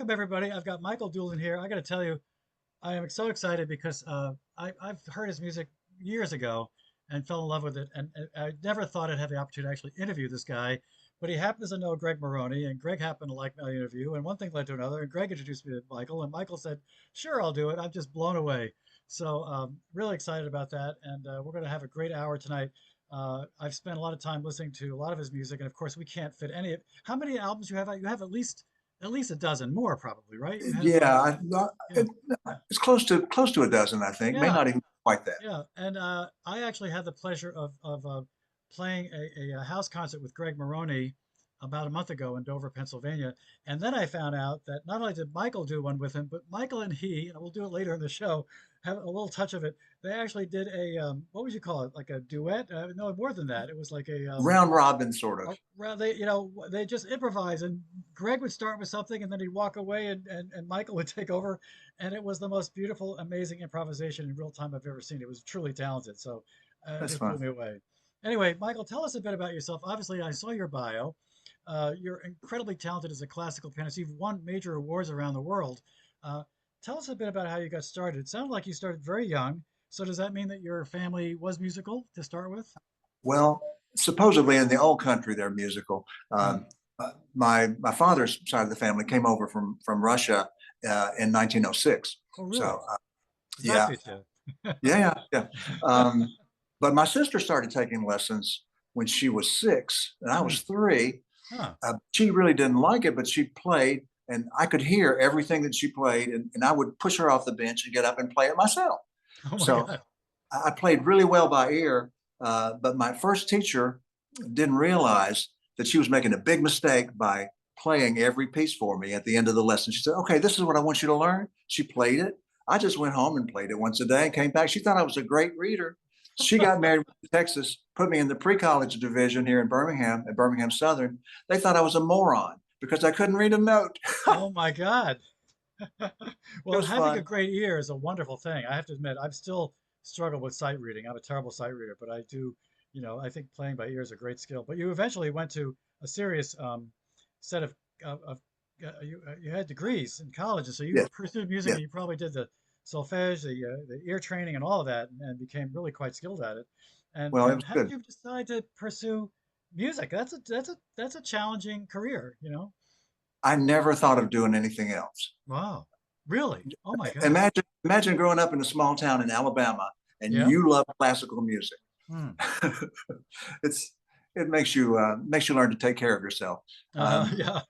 welcome everybody. I've got Michael Dulin here. I got to tell you, I am so excited because I've heard his music years ago and fell in love with it. And I never thought I'd have the opportunity to actually interview this guy, but he happens to know Greg Maroney, and Greg happened to like my interview, and one thing led to another. And Greg introduced me to Michael, and Michael said, "Sure, I'll do it." I'm just blown away. So really excited about that, and we're going to have a great hour tonight. I've spent a lot of time listening to a lot of his music, and of course, we can't fit any of. How many albums you have out? You have at least a dozen more, probably, right? You have Yeah, yeah, it, it's close to a dozen, I think. May yeah, not even quite that. yeah. And I actually had the pleasure of playing a house concert with Greg Maroney about a month ago in Dover, Pennsylvania. And then I found out that not only did Michael do one with him, but Michael and he, and we'll do it later in the show, have a little touch of it. They actually did a what would you call it? Like a duet? No, more than that. It was like Round robin, sort of. well, they just improvise, and Greg would start with something, and then he'd walk away, and Michael would take over, and it was the most beautiful, amazing improvisation in real time I've ever seen. It was truly talented, so it That's just blew fun. me away. Anyway, Michael, tell us a bit about yourself. Obviously, I saw your bio. You're incredibly talented as a classical pianist. You've won major awards around the world. Uh, Tell us a bit about how you got started. It sounded like you started very young. So does that mean that your family was musical to start with? Well, supposedly in the old country, they're musical. Hmm. My father's side of the family came over from Russia in 1906. Oh, really? So That yeah, fits you. yeah. Um, but my sister started taking lessons when she was 6 and I Hmm. was 3. Huh. She really didn't like it, but she played, and I could hear everything that she played, and I would push her off the bench and get up and play it myself. Oh my So God. I played really well by ear, but my first teacher didn't realize that she was making a big mistake by playing every piece for me at the end of the lesson. She said, "Okay, this is what I want you to learn." She played it. I just went home and played it once a day and came back. She thought I was a great reader. She got married in Texas, put me in the pre-college division here in Birmingham at Birmingham-Southern. They thought I was a moron because I couldn't read a note. Oh my God. It Well, was having a fun. great ear is a wonderful thing. I have to admit, I'm still struggle with sight reading. I'm a terrible sight reader, but I do, I think playing by ear is a great skill. But you eventually went to a serious set of you had degrees in college, and so you Yes, pursued music, yes. and you probably did the solfege, the ear training, and all of that, and became really quite skilled at it. Well, it And was how did good. you decide to pursue music? That's a challenging career, you know? I never thought of doing anything else. Wow. Really? Oh my God. Imagine growing up in a small town in Alabama and Yeah. you love classical music. Hmm. it's it makes you learn to take care of yourself. Um, Yeah.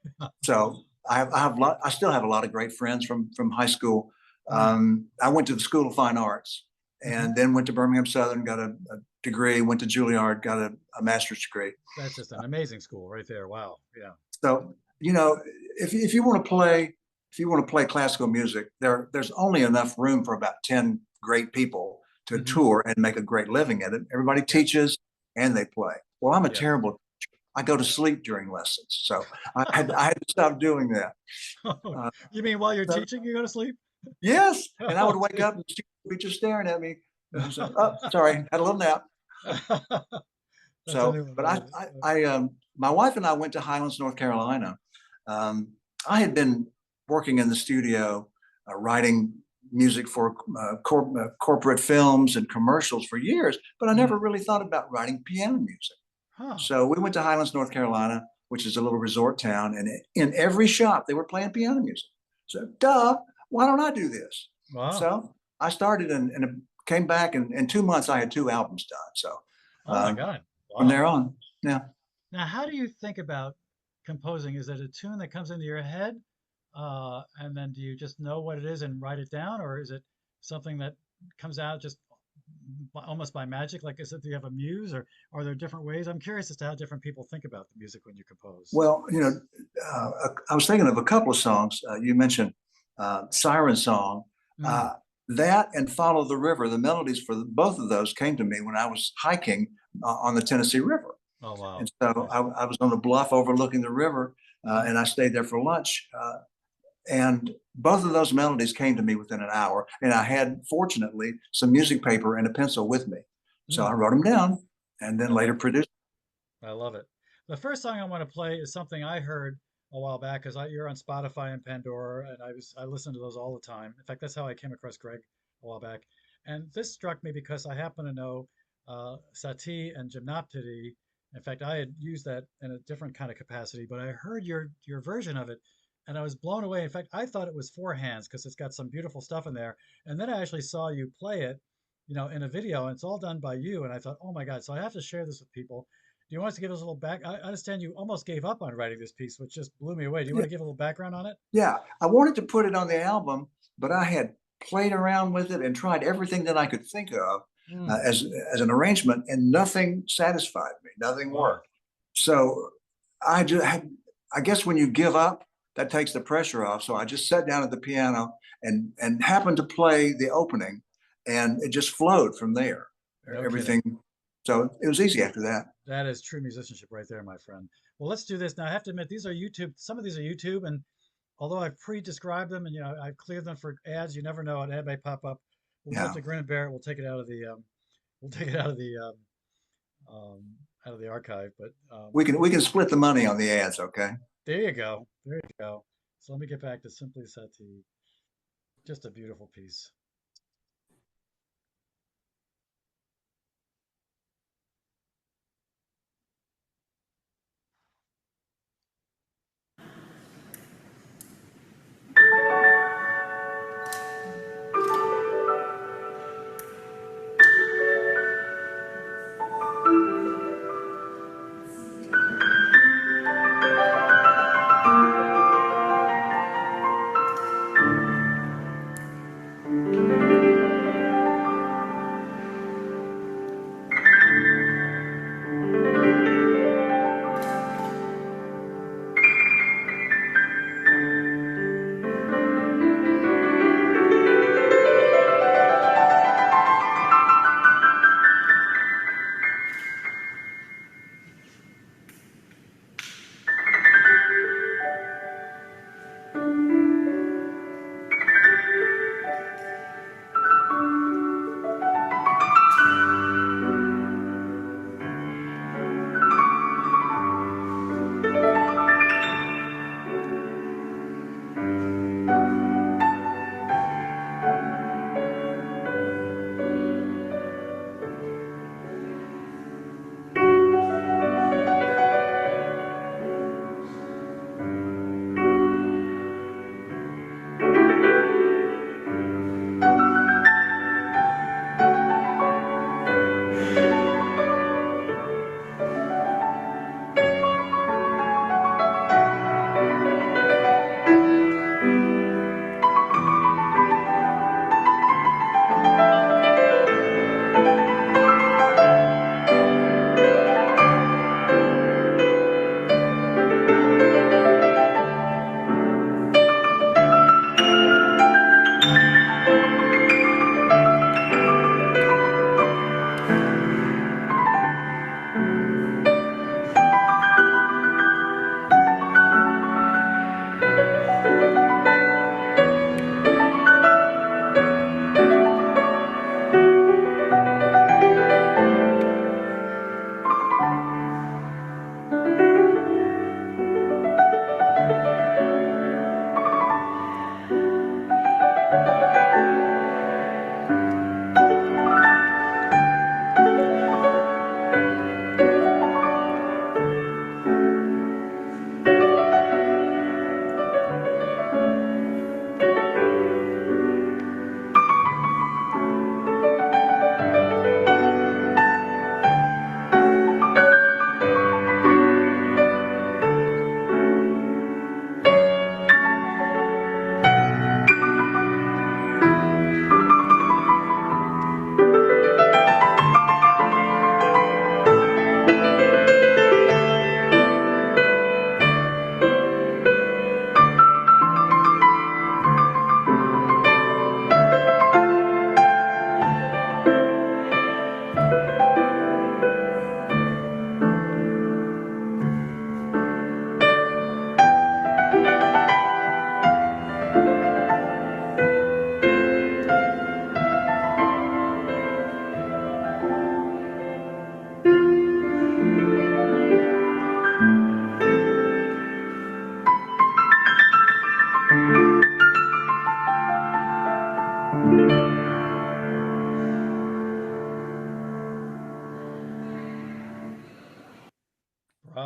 so I still have a lot of great friends from high school. Mm. I went to the School of Fine Arts Hmm. and then went to Birmingham Southern, got a degree, went to Juilliard, got a master's degree. That's just an amazing school right there. Wow. Yeah. So, you know, if you want to play, if you want to play classical music, there's only enough room for about 10 great people to Hmm. tour and make a great living at it. Everybody Yeah. teaches and they play. Well, I'm a Yeah. terrible teacher. I go to sleep during lessons. So I had to stop doing that. Uh, You mean while you're so, teaching, you go to sleep? yes. And I would Oh, wake gee. up and the student would be just staring at me. And I said, "Oh, sorry, had a little nap." That's a So, new one. but I love it. my wife and I went to Highlands, North Carolina. Um, I had been working in the studio, writing music for corporate films and commercials for years, but I never Mm. really thought about writing piano music. Huh. So we went to Highlands, North Carolina, which is a little resort town, and in every shop they were playing piano music. So, duh, why don't I do this? Wow. So I started and came back, and in 2 months I had 2 albums done. So Oh my um, God. from Wow. there on, yeah. Now, how do you think about composing? Is it a tune that comes into your head, and then do you just know what it is and write it down, or is it something that comes out just almost by magic? Like, is it, do you have a muse, or are there different ways? I'm curious as to how different people think about the music when you compose. Well, I was thinking of a couple of songs. You mentioned Siren Song. Mm. Uh, that and Follow the River, the melodies for both of those came to me when I was hiking on the Tennessee River. Oh, And wow. so Nice. I was on the bluff overlooking the river, Hmm. and I stayed there for lunch. And both of those melodies came to me within an hour. And I had, fortunately, some music paper and a pencil with me. So I Mm. wrote them down and then I later love it. produced. I love it. The first song I want to play is something I heard. a while back because you're on Spotify and Pandora, and I listen to those all the time. In fact, that's how I came across Greg a while back. And this struck me because I happen to know Satie and Gymnoptity. In fact, I had used that in a different kind of capacity, but I heard your version of it, and I was blown away. In fact, I thought it was four hands because it's got some beautiful stuff in there. And then I actually saw you play it, in a video, and it's all done by you. And I thought, oh my God! So I have to share this with people. Do you want us to give us a little back? I understand you almost gave up on writing this piece, which just blew me away. Do you Yeah, want to give a little background on it? yeah. I wanted to put it on the album, but I had played around with it and tried everything that I could think of Mm, as an arrangement, and nothing satisfied me. Nothing wow. worked. So I guess when you give up, that takes the pressure off. So I just sat down at the piano and happened to play the opening, and it just flowed from there. No kidding. Everything. So it was easy after that. That is true musicianship right there, my friend. Well, let's do this now. I have to admit, these are YouTube. Some of these are YouTube, and although I've pre-described them and I've cleared them for ads, you never know, an ad may pop up. We'll have Yeah. to grin and bear it. We'll take it out of the we'll take it um, out of the archive. But We can split the money on the ads, okay? there you go. There you go. So let me get back to Simply Satie. Just a beautiful piece.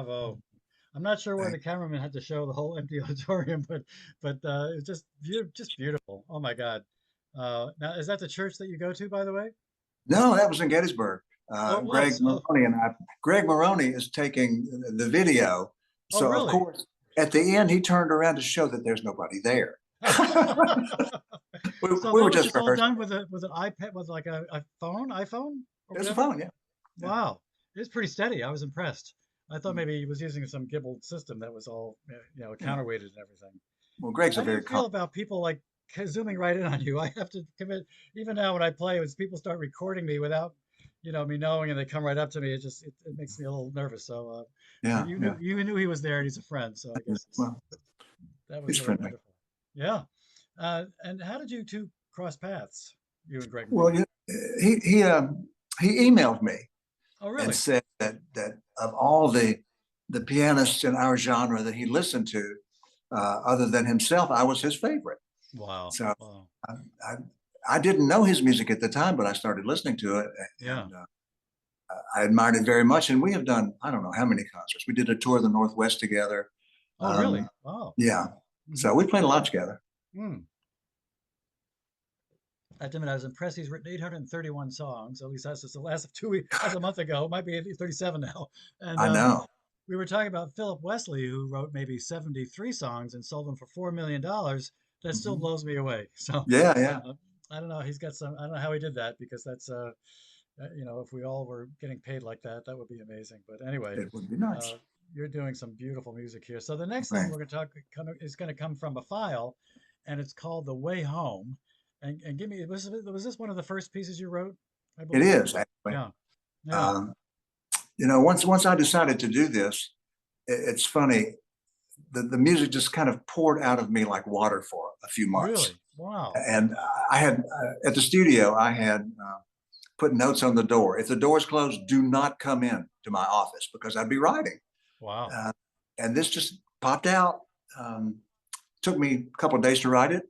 Bravo. I'm not sure why the cameraman had to show the whole empty auditorium, but it's just beautiful. Oh my God. Now, is that the church that you go to, by the way? No, that was in Gettysburg. Oh, it Greg was. Oh, Maroney and I. Greg Maroney is taking the video, oh, so of really? course at the end he turned around to show that there's nobody there. So We that were was just just all rehearsing. done with an iPad, with like a iPhone or There's a whatever. phone, yeah. Yeah. Wow, it's pretty steady. I was impressed. I thought maybe he was using some gibbled system that was all Yeah. counterweighted and everything. Well, Greg's How a do you very calm. feel about people like zooming right in on you? I have to commit, even now when I play, when people start recording me without, me knowing, and they come right up to me, it makes me a little nervous. So, but Yeah, yeah. you knew he was there and he's a friend, so I guess Well, that was he's really friendly. wonderful. Yeah. And how did you two cross paths, you and Greg Well, Maroney? yeah, he emailed me Oh, and really? said that of all the pianists in our genre that he listened to, other than himself, I was his favorite. Wow. So Wow. I, I, I didn't know his music at the time, but I started listening to it, Yeah. and I admired it very much. And we have done, I don't know how many concerts. We did a tour of the Northwest together. Oh, really? Wow. Yeah. Hmm. So we played a lot together. Mm. I admit I was impressed. He's written 831 songs. At least that's just the last of 2 weeks. That's a month ago. It might be 37 now. And I know. we were talking about Philip Wesley, who wrote maybe 73 songs and sold them for $4 million. That still Mhm. blows me away. So Yeah, yeah. uh, I don't know. He's got some. I don't know how he did that, because that's if we all were getting paid like that, that would be amazing. But anyway, It would be nice. uh, you're doing some beautiful music here. So the next thing Right. we're going to talk is going to come from a file, and it's called "The Way Home." And give me, was this one of the first pieces you wrote? I It believe. is actually. Yeah, yeah. Um, once I decided to do this, it's funny. The music just kind of poured out of me like water for a few months. Really? Wow. And I had at the studio, I had put notes on the door. If the door's closed, do not come in to my office, because I'd be writing. Wow. Uh, and this just popped out. Um, Took me a couple of days to write it,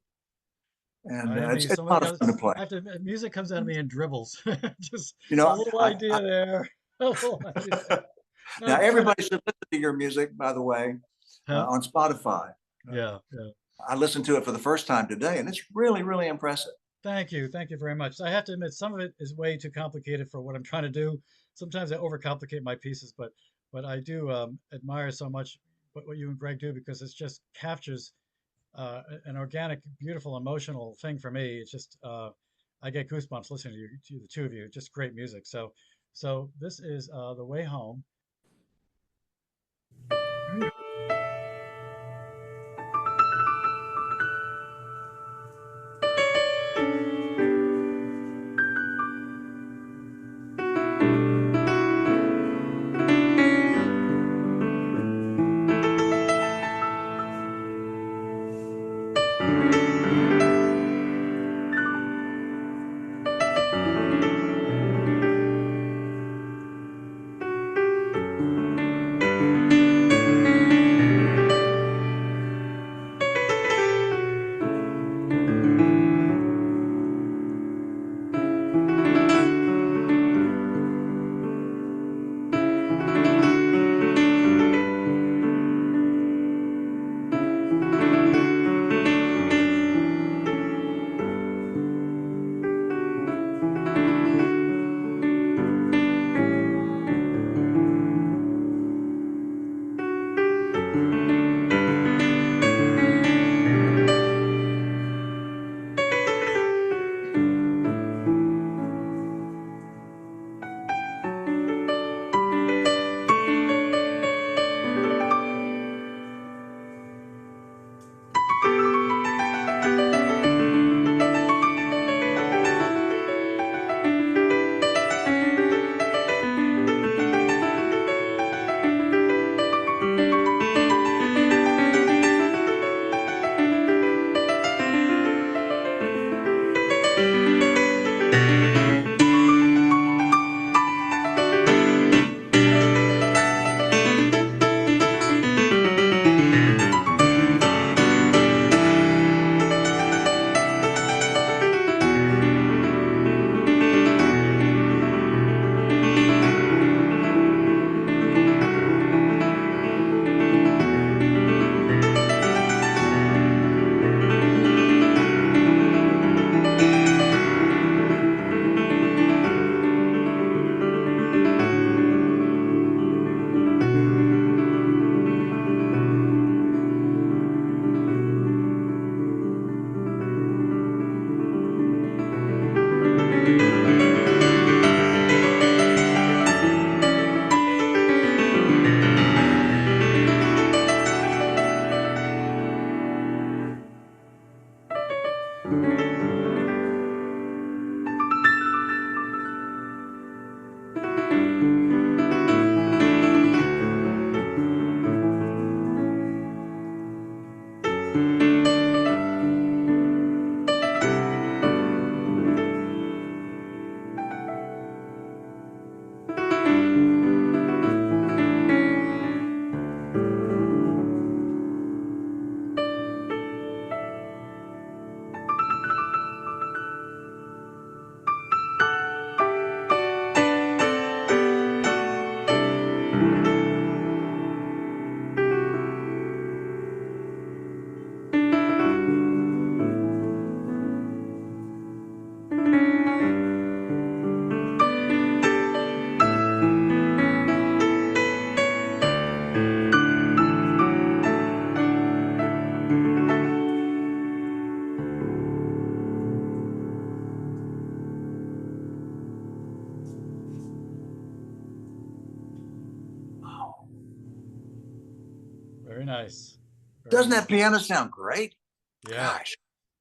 and I it's mean, a lot of fun to play. I have to admit, music comes out of me in dribbles. Just You a know, little idea there, a little idea there. now I'm trying to, everybody should listen to your music, by the way, huh? on Spotify. Uh, Yeah, yeah. I listened to it for the first time today, and it's really, really impressive. Thank you very much. I have to admit, some of it is way too complicated for what I'm trying to do. Sometimes I overcomplicate my pieces, but I do admire so much what you and Greg do, because it just captures an organic, beautiful, emotional thing for me. It's just I get goosebumps listening to the two of you. Just great music. So this is The Way Home. nice. Very Doesn't that nice. piano sound great? Yeah. Gosh,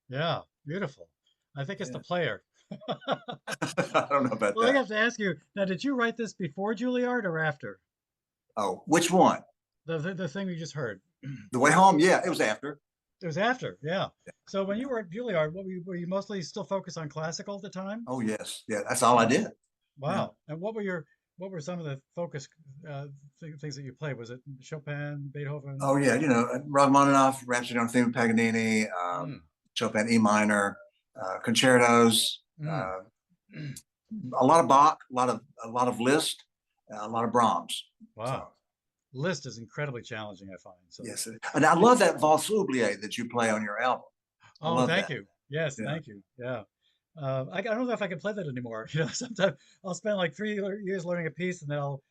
Yeah. Beautiful. I think it's the yeah. player. I don't know about Well, I that. have to ask you now, did you write this before Juilliard or after? Oh, which one? The thing we just heard. The Way Home? Yeah, it was after. It was after, yeah. So when you were at Juilliard, were you mostly still focused on classical at the time? Oh, yes. Yeah, that's all I Wow. did. Yeah. Wow. And what were some of the focus things that you played? Was it Chopin, Beethoven? Oh, yeah. Rachmaninoff, Rhapsody on Theme of Paganini, Mm, Chopin E minor, concertos, mm. a lot of Bach, a lot of Liszt, a lot of Brahms. So Wow. Liszt is incredibly challenging, I find. So, yes, and I love that Valse Oubliée that you play on your album. I oh, love thank that. you. Yes, Yeah. thank you. Yeah. I don't know if I can play that anymore. Sometimes I'll spend like 3 years learning a piece, and then I'll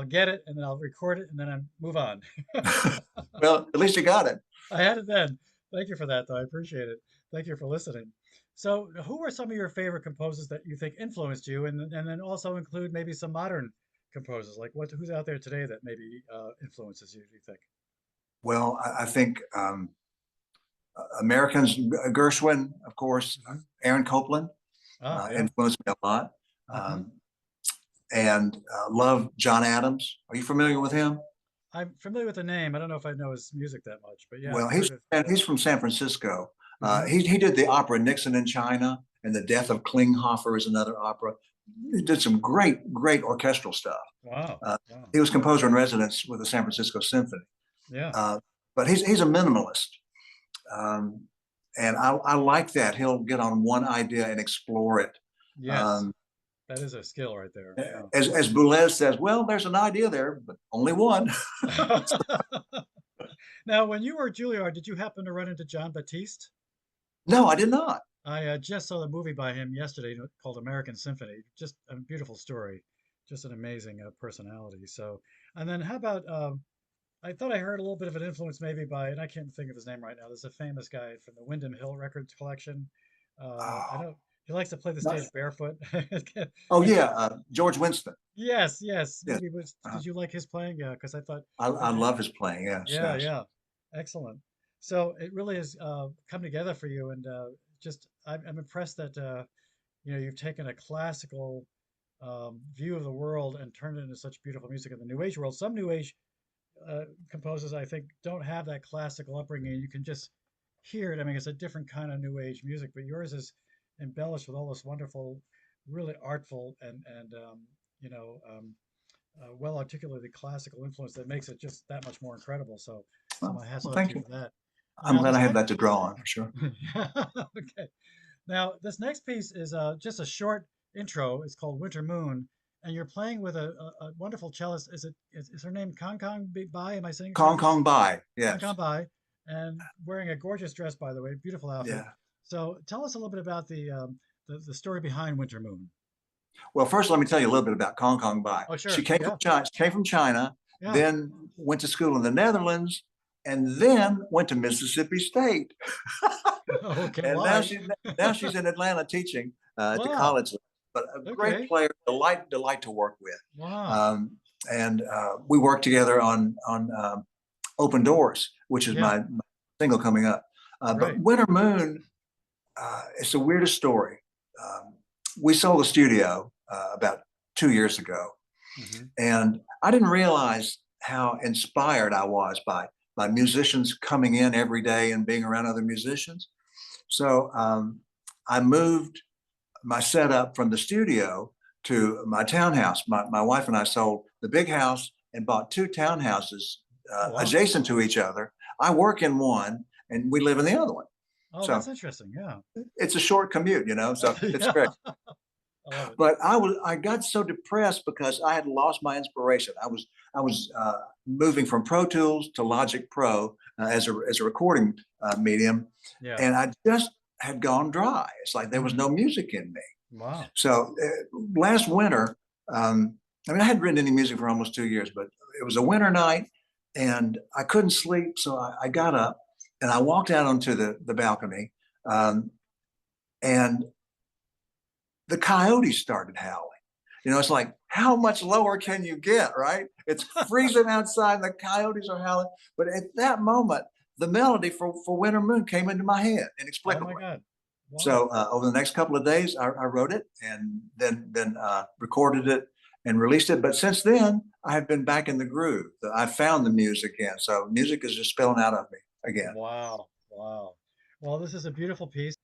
get it, and then I'll record it, and then I move on. Well, at least you got it. I had it then. Thank you for that, though. I appreciate it. Thank you for listening. So, who are some of your favorite composers that you think influenced you, and then also include maybe some modern composers, like who's out there today that maybe influences you? Do you think? Well, I think Americans, Gershwin, of course, Hmm. Aaron Copland Yeah. influenced me a lot, Hmm. um, and love John Adams. Are you familiar with him? I'm familiar with the name. I don't know if I know his music that much, but yeah, Well, I've heard of. he's from San Francisco. Hmm. He did the opera Nixon in China, and The Death of Klinghoffer is another opera. He did some great orchestral stuff. Wow. Uh, Wow. he was composer in residence with the San Francisco Symphony. Yeah. Uh, but he's a minimalist. Um, and I like that. He'll get on one idea and explore it. Yes. Um, That is a skill right there. Yeah. as Boulez says, well, there's an idea there, but only one. Now, when you were at Juilliard, did you happen to run into John Batiste? No, I did not. I just saw the movie by him yesterday called American Symphony. Just a beautiful story, just an amazing personality. So, and then how about I thought I heard a little bit of an influence maybe by, and I can't think of his name right now. There's a famous guy from the Windham Hill Records collection. I Oh, know he likes to play the not, stage barefoot. oh I can't. yeah, George Winston. Yes, yes. Yes, Maybe was. Did you like his playing? Yeah, because I thought I it, love his playing. Yes, yeah, yes. yeah. Excellent. So it really has come together for you, and just I'm impressed that you've taken a classical view of the world and turned it into such beautiful music in the New Age world. Some New Age composers, I think, don't have that classical upbringing. You can just hear it. I mean, it's a different kind of New Age music, but yours is embellished with all this wonderful, really artful and you know um, well articulated classical influence that makes it just that much more incredible. So my hats Well, off to thank you you. for that. I'm Now glad I this have next, that to draw on for sure. okay. Now this next piece is just a short intro. It's called Winter Moon, and you're playing with a wonderful cellist. Is her name Kong Kong Bai? Am I saying it Kong correctly? Kong Bai. Kong Kong Yes. Bai, and wearing a gorgeous dress, by the way, beautiful outfit. Yeah. So tell us a little bit about the story behind Winter Moon. Well, first, let me tell you a little bit about Kong Kong Bai. Oh, She sure. came from Yeah. China. She came from China, Yeah. then went to school in the Netherlands, and then went to Mississippi State. Okay. And Why? now she's in Atlanta teaching at the Wow. college. But a great Okay. player, delight to work with. Wow. Um, and we worked together on Open Doors, which is Yeah. my single coming up. But Right. Winter Moon, it's the weirdest story. We sold the studio about 2 years ago, Hmm. and I didn't realize how inspired I was by musicians coming in every day and being around other musicians. So I moved my setup from the studio to my townhouse. My wife and I sold the big house and bought two townhouses Oh, wow. adjacent to each other. I work in one and we live in the other one. Oh, that's So interesting. Yeah. it's a short commute, so it's Yeah. great. I love it. But I got so depressed because I had lost my inspiration. I was moving from Pro Tools to Logic Pro as a recording medium, Yeah. and I just had gone dry. It's like there was Hmm. no music in me. Wow. So last winter, I mean, I hadn't written any music for almost 2 years, but it was a winter night, and I couldn't sleep. So I got up and I walked out onto the balcony, um, and the coyotes started howling. It's like, how much lower can you get, right? It's freezing outside, the coyotes are howling. But at that moment, the melody for Winter Moon came into my head Oh inexplicably. my God. So Wow. over the next couple of days, I wrote it and then recorded it and released it. But since then, I have been back in the groove. I found the music again. So music is just spilling out of me again. Wow. Wow. Well, this is a beautiful piece.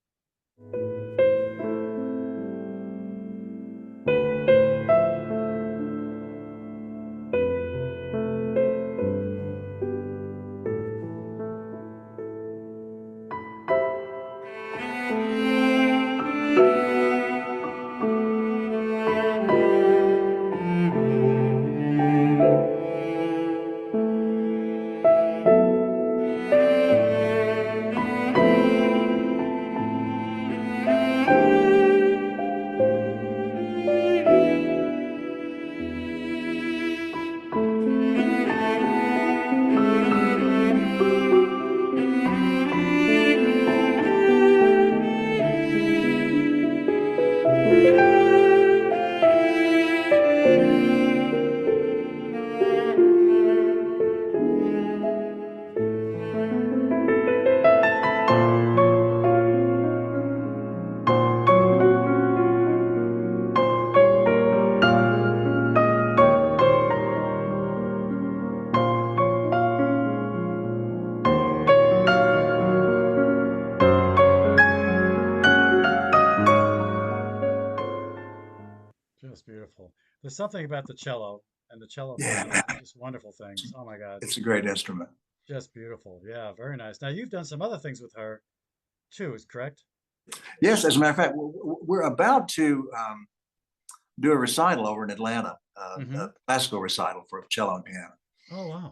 Just beautiful. There's something about the cello and the cello Yeah, playing, man, just wonderful things. Oh my God. it's a great instrument. Just beautiful. Yeah, very nice. Now you've done some other things with her too, is correct? Yes, as a matter of fact, we're about to do a recital over in Atlanta, Mm-hmm. a classical recital for cello and piano. Oh wow.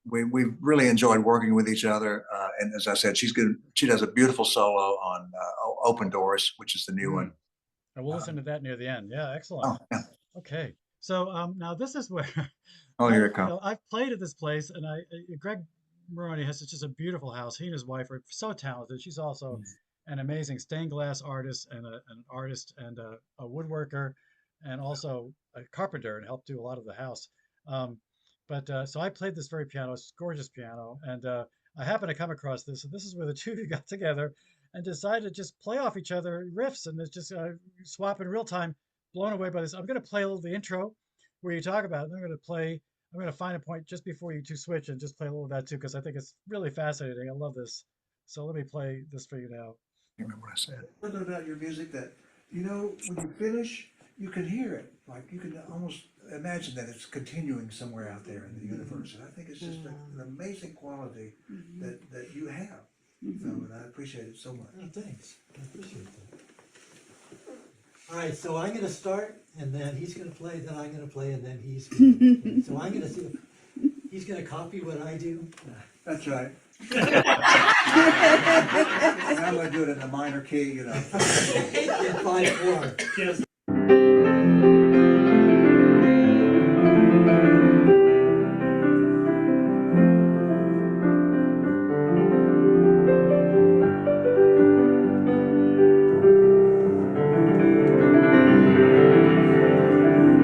We've really enjoyed working with each other, and as I said, she's good. She does a beautiful solo on "Open Doors," which is the new one. Mm. And we'll listen Um, to that near the end. Yeah, excellent. oh, yeah. Okay. So now this is where Oh, here it comes. I've played at this place, and Greg Maroney has just a beautiful house. He and his wife are so talented. She's also an amazing stained glass artist and an artist and a woodworker, and also a carpenter and helped do a lot of the house. Um, but so I played this very piano, it's a gorgeous piano, and I happened to come across this, and this is where the two of you got together and decided to just play off each other riffs and it's just swap in real time. Blown away by this. I'm going to play a little the intro where you talk about it. I'm going to play. I'm going to find a point just before you two switch and just play a little of that too because I think it's really fascinating. I love this. So let me play this for you now. You remember what I said? Something about your music that, when you finish, you can hear it. Like you can almost imagine that it's continuing somewhere out there in the universe. And I think it's just an amazing quality that you have. So, and I appreciate it so much. Oh, thanks. I appreciate that. All right, so I'm going to start, and then he's going to play, then I'm going to play, and then he's going to play. So I'm going to see if he's going to copy what I do. That's right. And I'm going to do it in a minor key, In 5/4. Yes.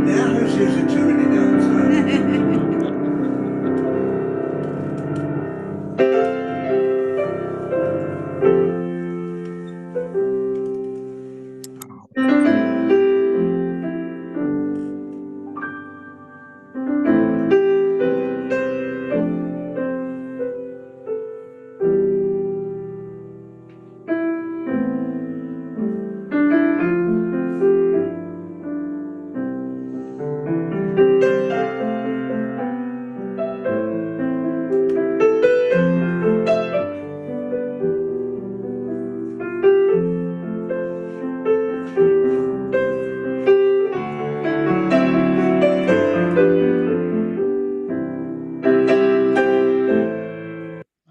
Now who's using too many notes?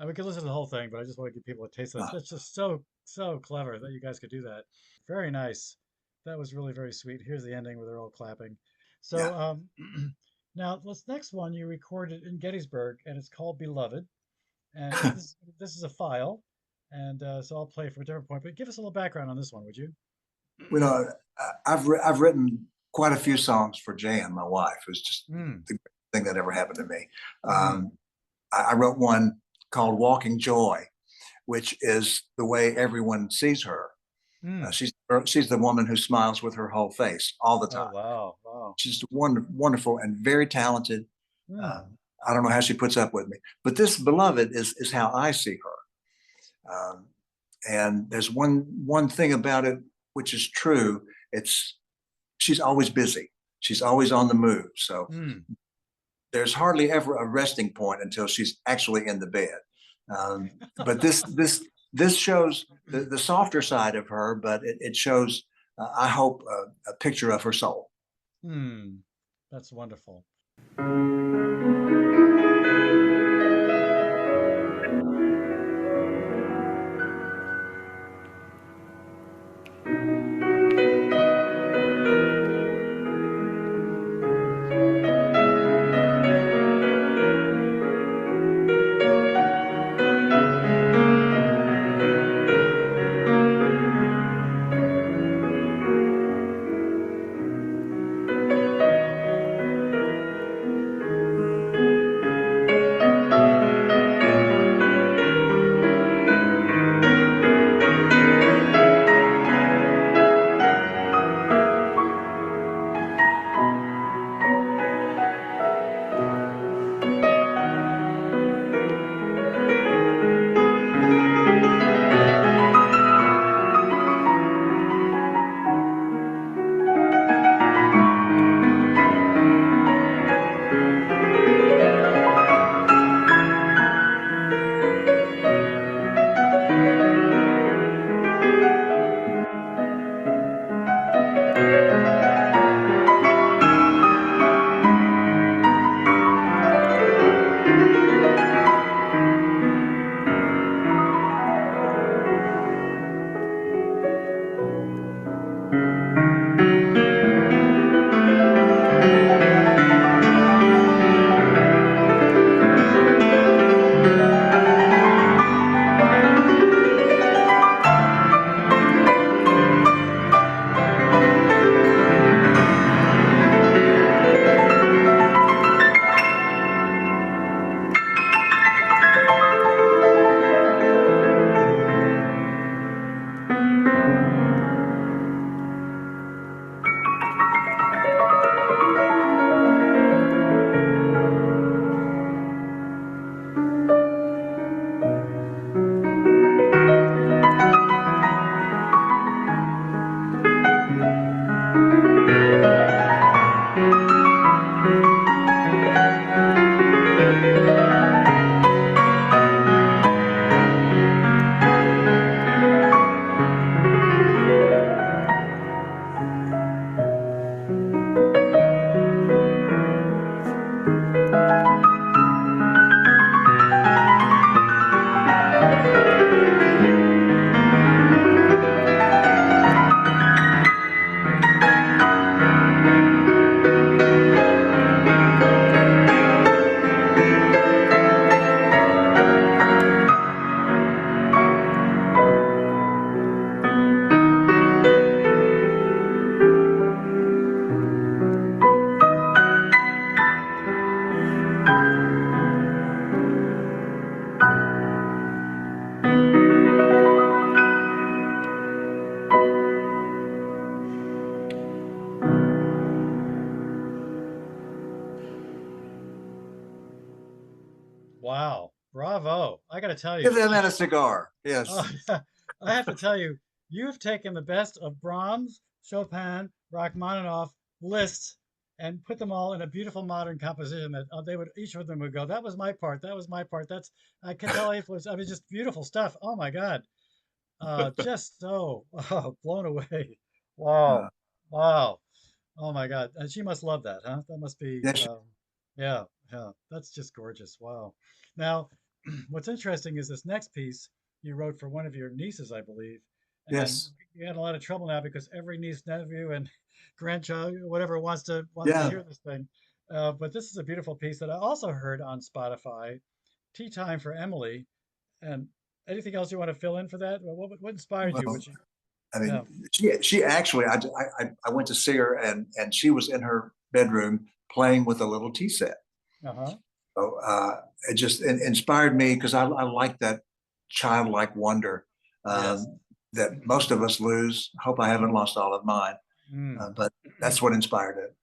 We could listen to the whole thing, but I just want to give people a taste of it. It's just so clever that you guys could do that. Very nice. That was really very sweet. Here's the ending where they're all clapping. So Yeah. now this next one you recorded in Gettysburg, and it's called Beloved. And this is a file, and so I'll play from a different point. But give us a little background on this one, would you? I've written quite a few songs for Jan, my wife. It was just Mm, the greatest thing that ever happened to me. mm, I wrote one called Walking Joy, which is the way everyone sees her. mm. She's the woman who smiles with her whole face all the Oh, time. wow. Wow. She's wonderful and very talented. Mm, Uh, I don't know how she puts up with me, but this beloved is how I see her. And there's one thing about it which is true. It's she's always busy. She's always on the move. So mm. there's hardly ever a resting point until she's actually in the bed. Um, but this shows the softer side of her, but it shows, I hope, a picture of her soul. Hmm. That's wonderful. Wow. Bravo. I got to tell Give you, that man a cigar. oh, Yes. I have to tell you, you've taken the best of Brahms, Chopin, Rachmaninoff lists and put them all in a beautiful modern composition that they would each of them would go, that was my part, that was my part. That's I can tell it was I mean just beautiful stuff. Oh my God. Just so blown away. Uh, Wow. Wow. Oh my God. And she must love that, huh? That must be yes. yeah, yeah. That's just gorgeous. Wow. Now, what's interesting is this next piece you wrote for one of your nieces, I believe, and Yes. you had a lot of trouble now because every niece, nephew, and grandchild, whatever, wants to Yeah. hear this thing. But this is a beautiful piece that I also heard on Spotify, "Tea Time for Emily." And anything else you want to fill in for that? What inspired you? Well, Which? I Yeah. mean, she actually, I went to see her, and she was in her bedroom playing with a little tea set. Uh-huh. So it just inspired me because I like that childlike wonder Yes. that most of us lose. Hope I haven't lost all of mine, Mm. but that's what inspired it.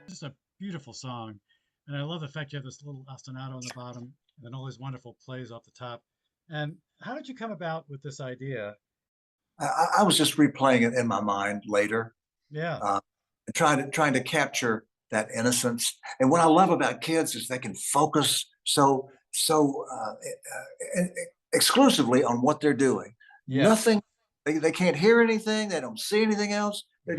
Just a beautiful song. And I love the fact you have this little ostinato on the bottom and then all these wonderful plays off the top. And how did you come about with this idea? I was just replaying it in my mind later, Yeah. and trying to capture that innocence. And what I love about kids is they can focus exclusively on what they're doing. Yes. Nothing, they can't hear anything, they don't see anything else. Right.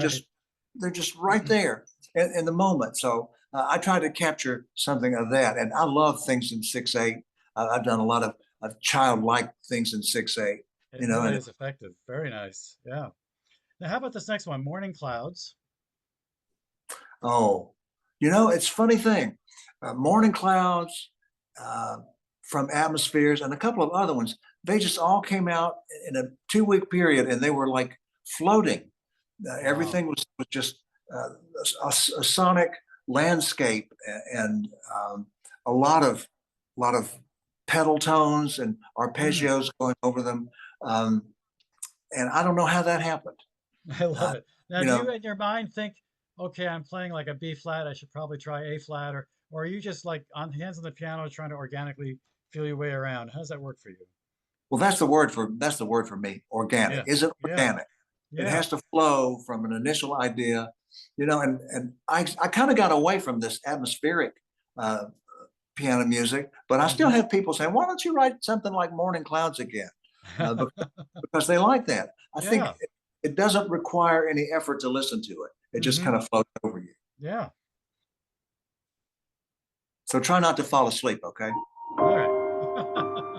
They're just right there in the moment. So I try to capture something of that. And I love things in 6/8. I've done a lot of childlike things in 6/8, It you know, really and is effective. Very nice. Yeah. Now, how about this next one? Morning Clouds. oh, it's a funny thing. Morning Clouds, uh, from Atmospheres, and a couple of other ones. They just all came out in a 2 week period, and they were like floating. Wow. Everything was just uh, a sonic landscape, and a lot of pedal tones and Mm, arpeggios going over them. Um, and I don't know how that happened. I love Uh, it. Now, you do you know, in your mind think, okay, I'm playing like a B flat, I should probably try A flat, or are you just like on hands on the piano trying to organically feel your way around? How does that work for you? Well, that's the word for me. Organic. Yeah. Is it Yeah. organic? It Yeah. has to flow from an initial idea, and I kind of got away from this atmospheric uh, piano music, but I still Hmm. have people saying, why don't you write something like Morning Clouds again? Because they like that. I think Yeah. it doesn't require any effort to listen to it. It just Hmm. kind of floats over you. Yeah. So try not to fall asleep, okay? All right.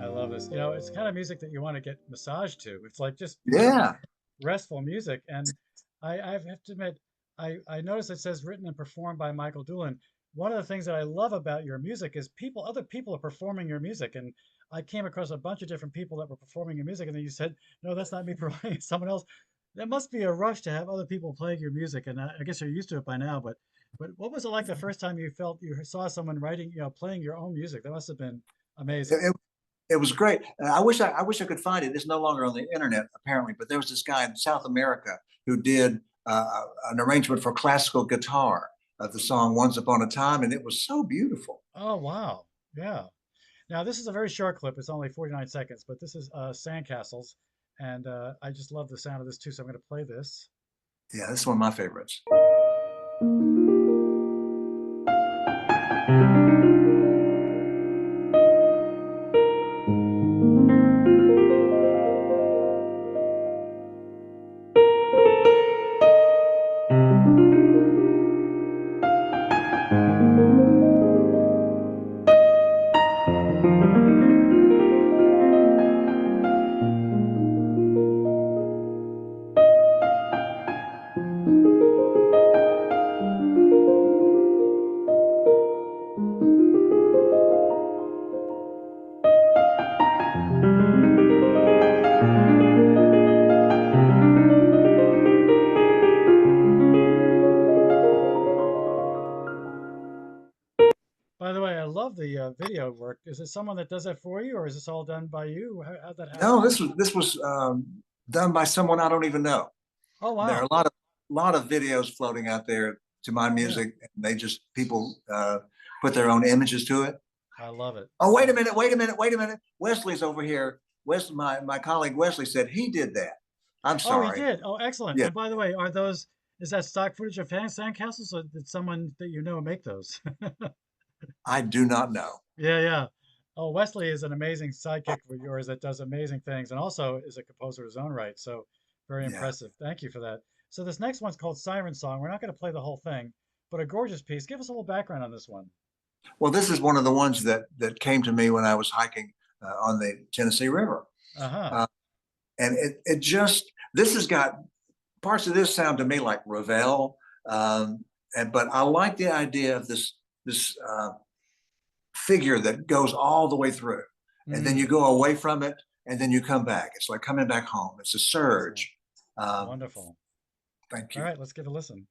I love this. It's the kind of music that you want to get massaged to. It's like just Yeah. restful music. And I have to admit, I noticed it says written and performed by Michael Dulin. One of the things that I love about your music is other people are performing your music. And I came across a bunch of different people that were performing your music, and then you said, no, that's not me performing, it's someone else. There must be a rush to have other people playing your music, and I guess you're used to it by now. But what was it like the first time you saw someone writing, playing your own music? That must have been It, amazing. it, it was great. I wish I could find it. It's no longer on the internet apparently, but there was this guy in South America who did an arrangement for classical guitar of the song "Once Upon a Time," and it was so beautiful. Oh, wow. Yeah. Now, this is a very short clip. It's only 49 seconds, but this is Sandcastles. And I just love the sound of this too. So I'm going to play this. Yeah, this is one of my favorites. By the way, I love the video work. Is it someone that does that for you, or is this all done by you? How'd that No, happen? this was done by someone I don't even know. Oh, There are wow. a lot of videos floating out there to my Yeah, music, and people put their own images to it. I love it. Oh, wait a Yeah. minute, wait a minute, wait a minute. Wesley's over here. My colleague Wesley said he did that. I'm Oh, he sorry. did. Oh, excellent. Yeah, And by the way, is that stock footage of sandcastles, or did someone that you know make those? I do not know. Yeah, yeah. Oh, Wesley is an amazing sidekick for yours that does amazing things and also is a composer of his own right. So very Yeah. impressive. Thank you for that. So this next one's called Siren Song. We're not going to play the whole thing, but a gorgeous piece. Give us a little background on this one. Well, this is one of the ones that came to me when I was hiking on the Tennessee River, Uh-huh. uh, and it just this has got parts of this sound to me like Ravel, but I like the idea of this figure that goes all the way through, and then you Mm, go away from it, and then you come back. It's like coming back home. It's a excellent. surge. Um, Wonderful. thank All you. right, let's give a listen.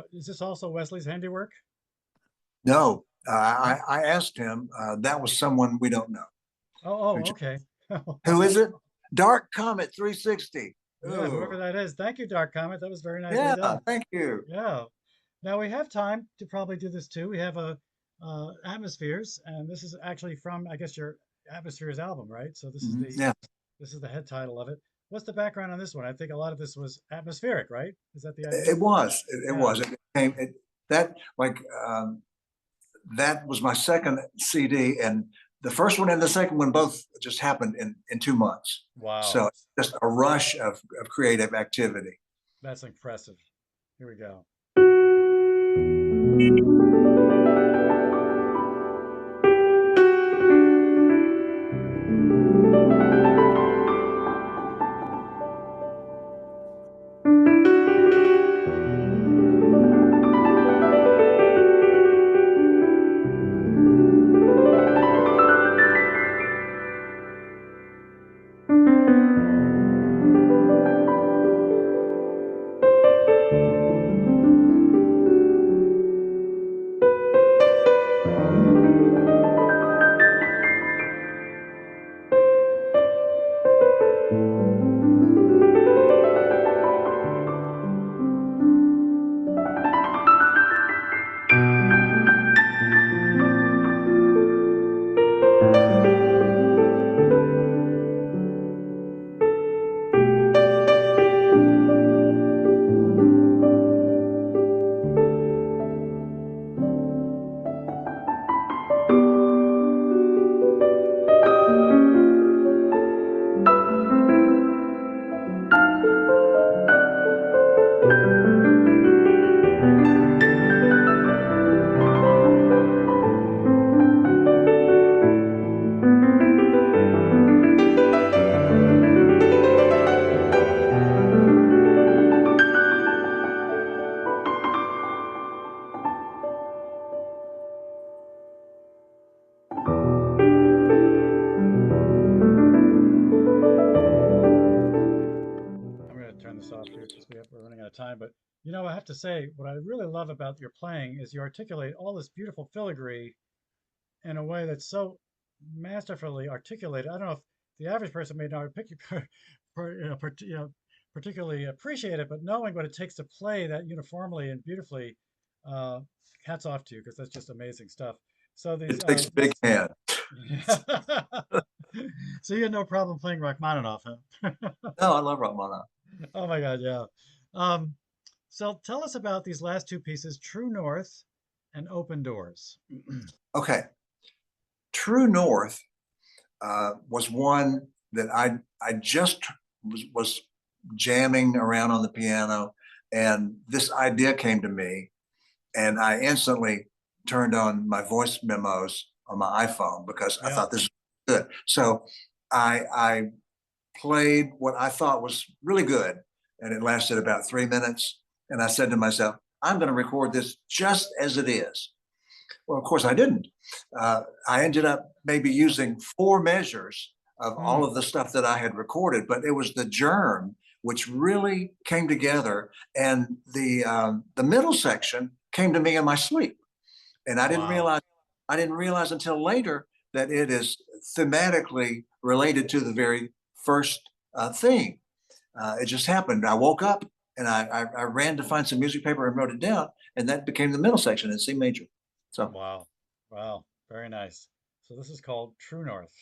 Now, is this also Wesley's handiwork? No, I asked him. That was someone we don't know. Oh, okay. Who is it? Dark Comet 360. Yeah, whoever Ooh, that is. Thank you, Dark Comet. That was very nicely yeah, done. thank you. Yeah. Now we have time to probably do this too. We have a atmospheres, and this is actually from, I guess, your atmospheres album, right? So Yeah, this is the head title of it. What's the background on this one? I think a lot of this was atmospheric, right? Is that the idea? it was. It Yeah. was. It came. That like that was my second CD, and the first one and the second one both just happened in 2 months. Wow. So just a rush of creative activity. That's impressive. Here we go. I'm going to turn this off here because we're running out of time. But I have to say, what I really love about your playing is you articulate all this beautiful filigree in a way that's so masterfully articulated. I don't know if the average person may not particularly appreciate it, but knowing what it takes to play that uniformly and beautifully, uh, hats off to you because that's just amazing stuff. So It takes a big hand. so you had no problem playing Rachmaninoff, huh? No, I love Ramana. Oh my God, yeah. Um, so tell us about these last two pieces, True North and Open Doors. Okay, True North was one that I just was jamming around on the piano, and this idea came to me, and I instantly turned on my voice memos on my iPhone because I Yeah. thought this was good. So I played what I thought was really good, and it lasted about 3 minutes. And I said to myself, I'm going to record this just as it is. Well, of course, I didn't. I ended up maybe using 4 measures of all Hmm. of the stuff that I had recorded, but it was the germ which really came together, and the middle section came to me in my sleep, and Wow. I didn't realize until later that it is thematically related to the very first theme. It just happened. I woke up and I ran to find some music paper and wrote it down, and that became the middle section in C major. So Wow. Wow. Very nice. So this is called True North.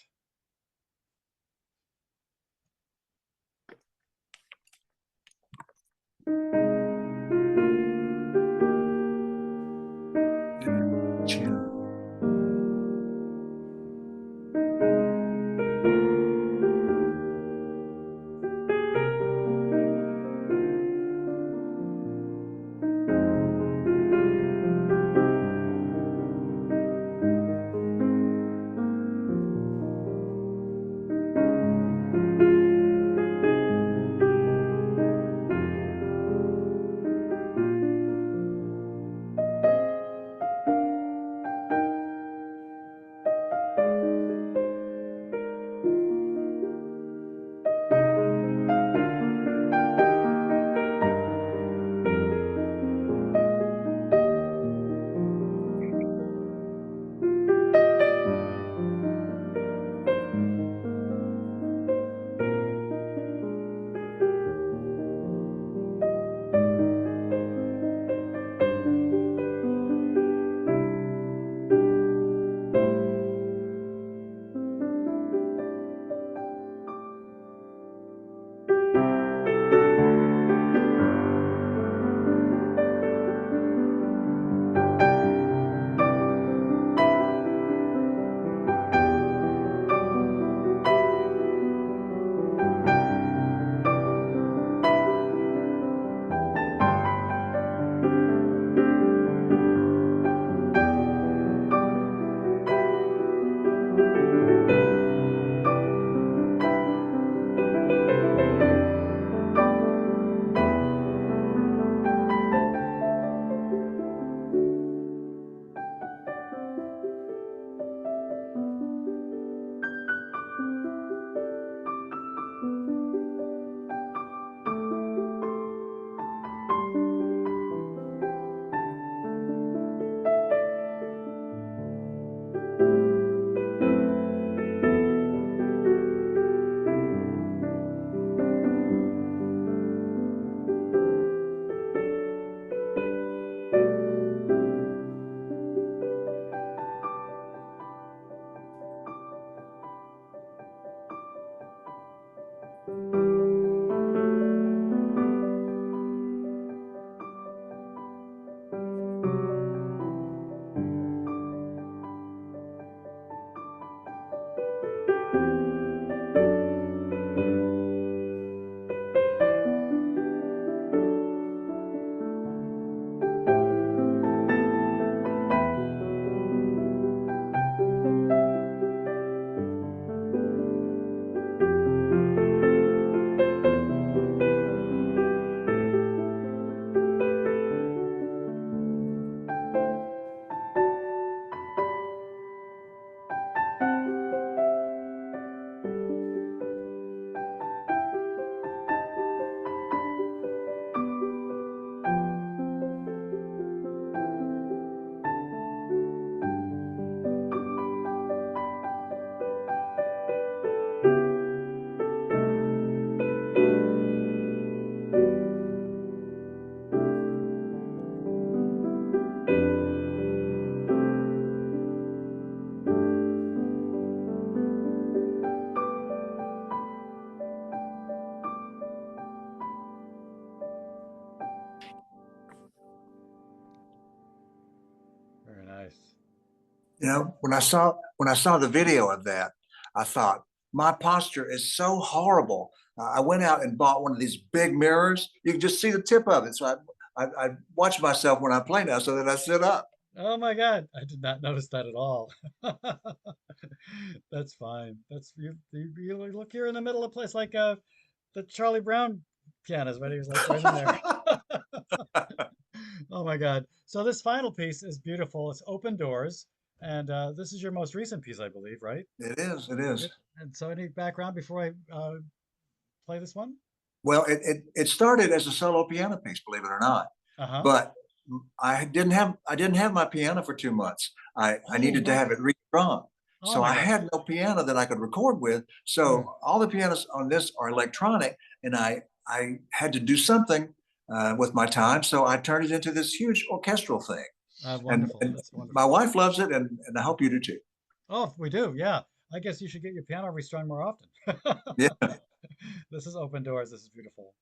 Nice. When I saw the video of that, I thought my posture is so horrible. I went out and bought one of these big mirrors. You can just see the tip of it. So I watch myself when I play now, so that I sit up. Oh my God, I did not notice that at all. That's fine. You look, you're in the middle of a place like the Charlie Brown pianist, right? He was like right in there. Oh my God. So this final piece is beautiful. It's Open Doors, and this is your most recent piece, I believe, right? It is. It is. And so any background before I play this one? Well, it started as a solo piano piece, believe it or not. Uh-huh. But I didn't have my piano for 2 months. I Oh, needed to have wow. it restrung. Oh So my I God. had no piano that I could record with. Mm, So all the pianos on this are electronic, and I had to do something with my time. So I turned it into this huge orchestral thing. And, wonderful. and That's my wonderful. wife loves it, and I hope you do too. Oh, we do. Yeah. I guess you should get your piano restrung more often. Yeah. This is Open Doors. This is beautiful.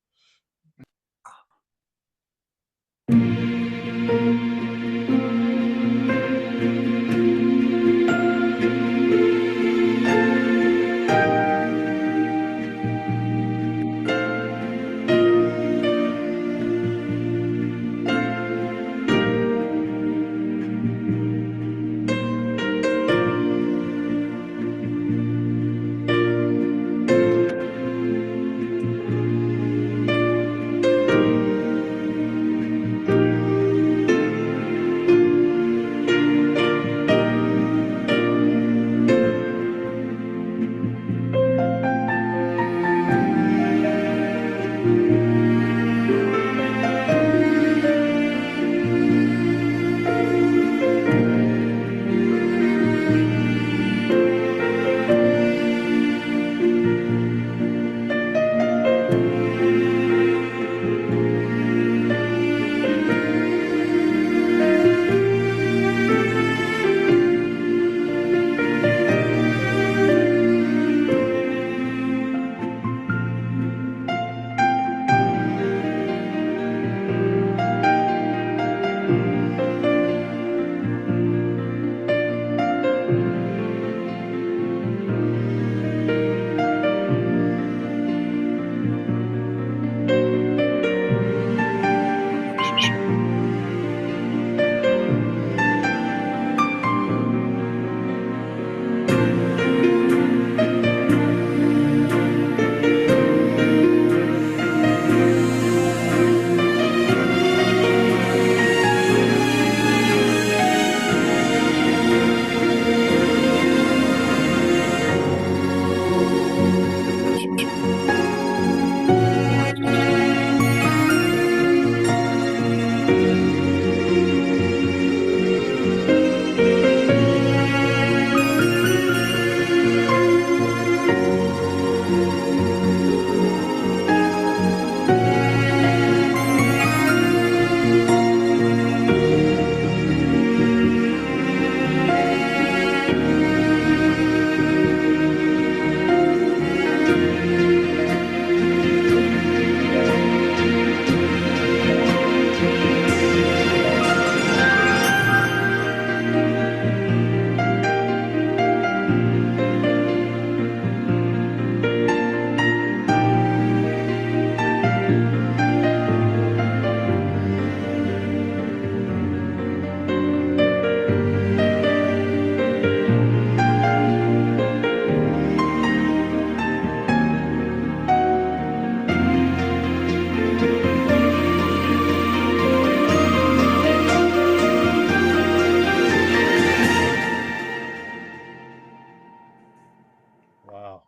Wow.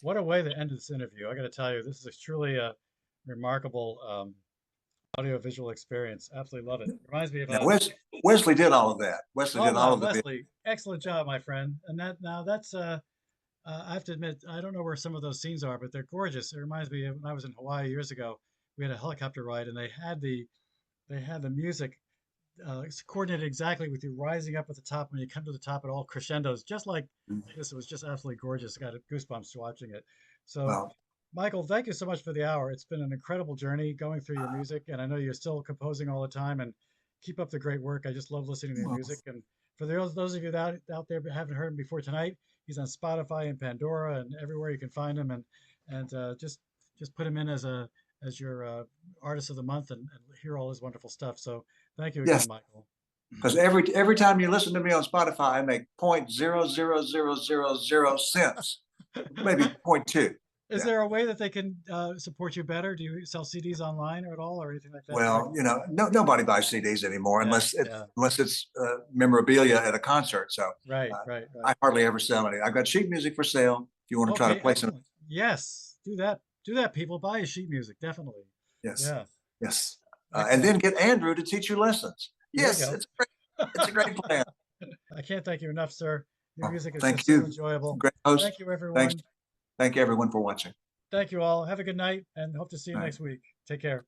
What a way to end this interview. I got to tell you, this is truly a remarkable audiovisual experience. Absolutely love it. Reminds me of Yeah. Wesley did all of that. Wesley oh did all my, of the. Wesley, excellent job, my friend. And that now that's I have to admit, I don't know where some of those scenes are, but they're gorgeous. It reminds me of when I was in Hawaii years ago. We had a helicopter ride, and they had the music it's coordinated exactly with you rising up at the top. When you come to the top, it all crescendos, just like this. It was just absolutely gorgeous. I got goosebumps watching it. So, Well, Michael, thank you so much for the hour. It's been an incredible journey going through your music, and I know you're still composing all the time, and keep up the great work. I just love listening to your Well, music. And for those of you that out there that haven't heard him before tonight, he's on Spotify and Pandora and everywhere you can find him. And just put him in as your artist of the month and hear all his wonderful stuff. So thank you again, yes, Michael. because every time you listen to me on Spotify, I make 0.00000 cents, maybe 0.2. Is Yeah. there a way that they can support you better? Do you sell CDs online or at all or anything like that? Well, nobody buys CDs anymore Yeah, unless yeah. it's memorabilia at a concert. So Right, uh, right, I right. hardly ever sell any. I've got sheet music for sale. If you want to try to Okay, play some, excellent. Yes, do that. Do that, people. Buy his sheet music, definitely. yes, Yeah, yes, and excellent. then get Andrew to teach you lessons. There you Yes, go. it's a great plan. I can't thank you enough, sir. Your Oh, music is thank just so you, enjoyable. great host. Thank you, Thanks, everyone. thank you everyone for watching. Thank you all. Have a good night and hope to see you All right. next week. Take care.